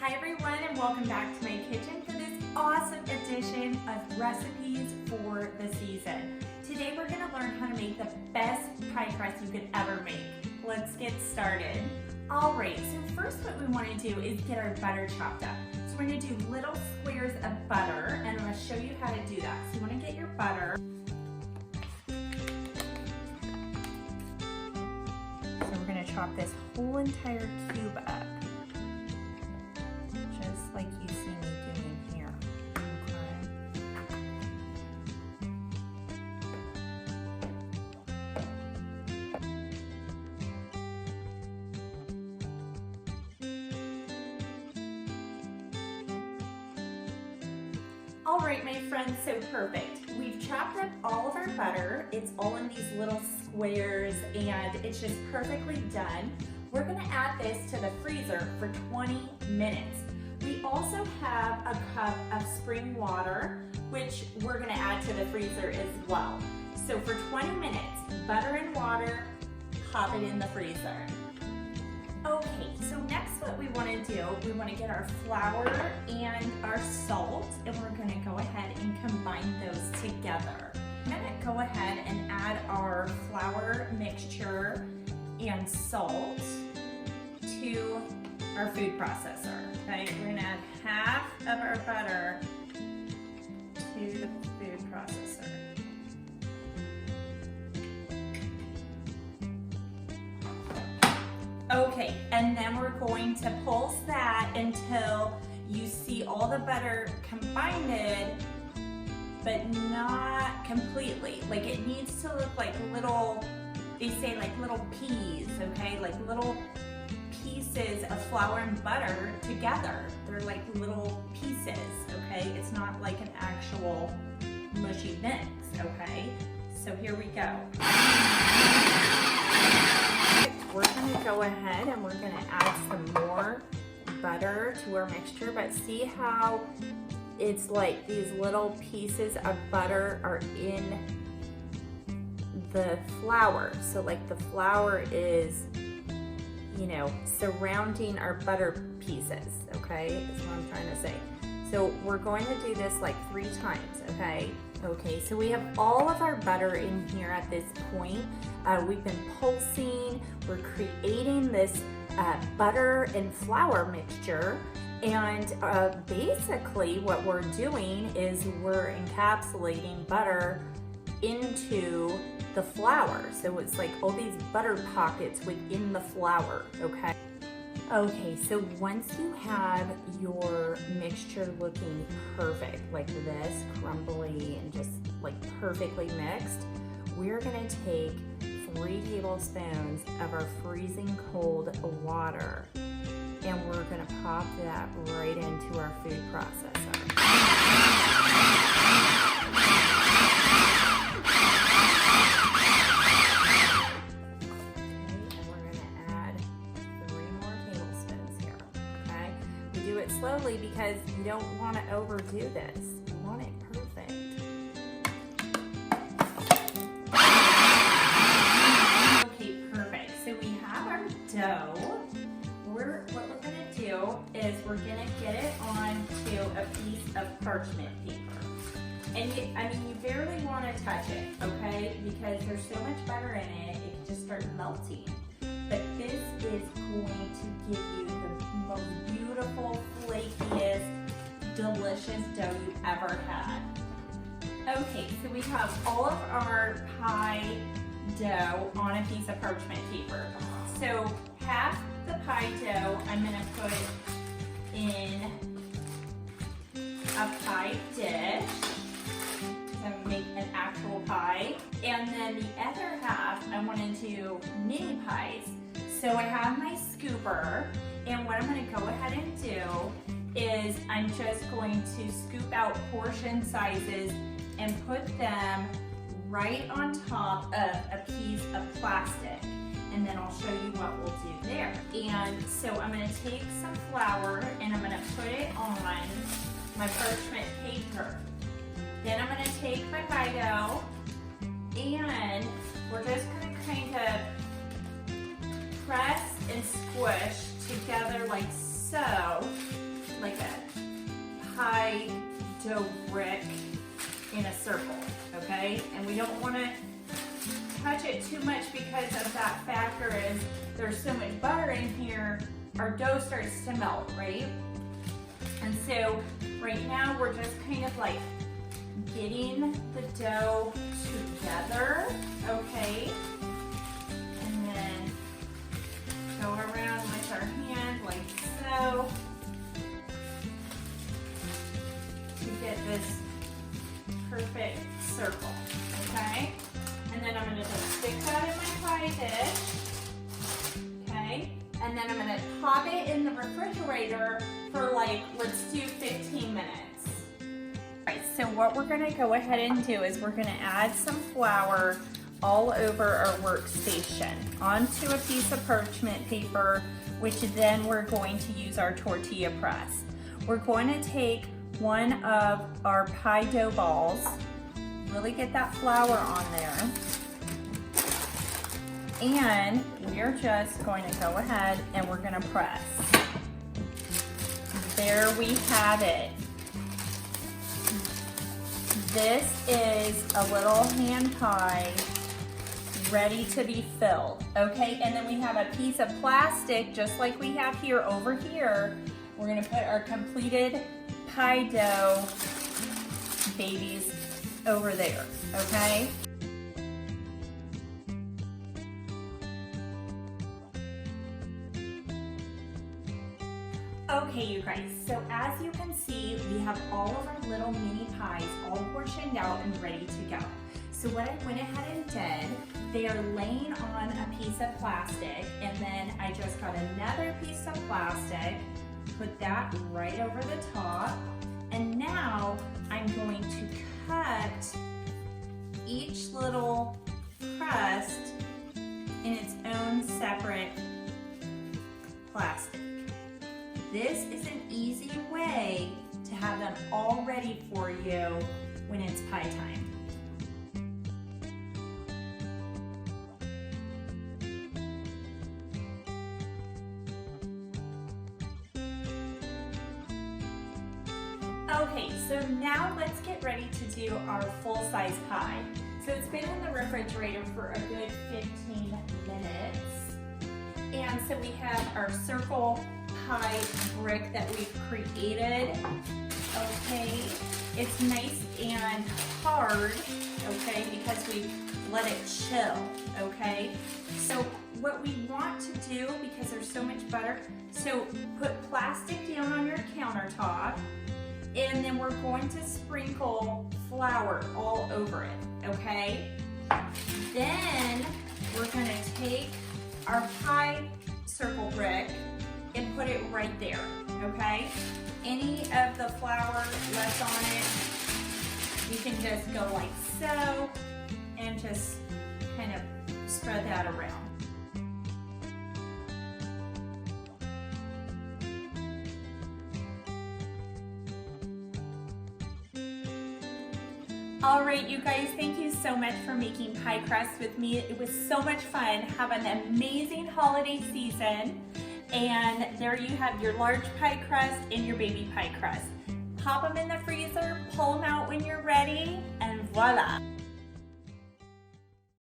Hi everyone, and welcome back to my kitchen for this awesome edition of recipes for the season. Today we're going to learn how to make the best pie crust you could ever make. Let's get started. Alright, so first what we want to do is get our butter chopped up. So we're going to do little squares of butter, and I'm going to show you how to do that. So you want to get your butter. So we're going to chop this whole entire cube up, just like you see me doing here. All right, my friends, so perfect. We've chopped up all of our butter. It's all in these little squares and it's just perfectly done. We're gonna add this to the freezer for 20 minutes. We also have a cup of spring water, which we're gonna add to the freezer as well. So for 20 minutes, butter and water, pop it in the freezer. Okay, so next what we want to do, we want to get our flour and our salt, and we're going to go ahead and combine those together. I'm going to go ahead and add our flour mixture and salt to our food processor. Okay, we're going to add half of our butter to the food processor. Okay, and then we're going to pulse that until you see all the butter combined, but not completely. Like it needs to look like little, they say like little peas, okay? Like little pieces of flour and butter together. They're like little pieces, okay? It's not like an actual mushy mix, okay? So here we go. We're going to go ahead and we're going to add some more butter to our mixture, but see how it's like these little pieces of butter are in the flour. So like the flour is, you know, surrounding our butter pieces, okay? That's what I'm trying to say. So we're going to do this like 3 times, okay? Okay, so we have all of our butter in here at this point. We've been pulsing, we're creating this butter and flour mixture, and basically what we're doing is we're encapsulating butter into the flour. So it's like all these butter pockets within the flour, okay? Okay, so once you have your mixture looking perfect, like this, crumbly and just like perfectly mixed, we're gonna take 3 tablespoons of our freezing cold water and we're gonna pop that right into our food processor. Do it slowly because you don't want to overdo this. You want it perfect. Okay, perfect. So we have our dough. What we're going to do is we're going to get it onto a piece of parchment paper. And you barely want to touch it, okay? Because there's so much butter in it, it can just start melting. But this is going to give you the most beautiful, flakiest, delicious dough you've ever had. Okay, so we have all of our pie dough on a piece of parchment paper. So half the pie dough I'm going to put in a pie dish to make an actual pie. And then the other half I want to do mini pies. So I have my scooper, and what I'm going to go ahead and do is I'm just going to scoop out portion sizes and put them right on top of a piece of plastic. And then I'll show you what we'll do there. And so I'm going to take some flour and I'm going to put it on my parchment paper. Then I'm going to take my pie dough and we're just going to kind of press and squish together like so. like a pie dough brick in a circle, okay? And we don't want to touch it too much because of that factor is there's so much butter in here, our dough starts to melt, right? And so right now we're just kind of like getting the dough together, okay? And then go around with our hand like so to get this perfect circle, okay? And then I'm gonna just stick that in my pie dish, okay? And then I'm gonna pop it in the refrigerator for like, let's do 15 minutes. All right, so what we're gonna go ahead and do is we're gonna add some flour all over our workstation onto a piece of parchment paper, which then we're going to use our tortilla press. We're going to take one of our pie dough balls, really get that flour on there, and we're just going to go ahead and we're going to press. There we have it. This is a little hand pie ready to be filled, okay? And then we have a piece of plastic, just like we have here over here. We're gonna put our completed pie dough babies over there, okay? Okay, you guys, so as you can see, we have all of our little mini pies all portioned out and ready to go. So what I went ahead and did, they are laying on a piece of plastic, and then I just got another piece of plastic, put that right over the top, and now I'm going to cut each little crust in its own separate plastic. This is an easy way to have them all ready for you when it's pie time. Okay, so now let's get ready to do our full-size pie. So it's been in the refrigerator for a good 15 minutes. And so we have our circle pie brick that we've created, okay? It's nice and hard, okay, because we let it chill, okay? So what we want to do, because there's so much butter, so put plastic down on your countertop, and then we're going to sprinkle flour all over it, okay? Then we're gonna take our pie circle brick and put it right there, okay? Any of the flour left on it, you can just go like so and just kind of spread that around. All right, you guys, thank you so much for making pie crust with me. It was so much fun. Have an amazing holiday season. And there you have your large pie crust and your baby pie crust. Pop them in the freezer, pull them out when you're ready, and voila.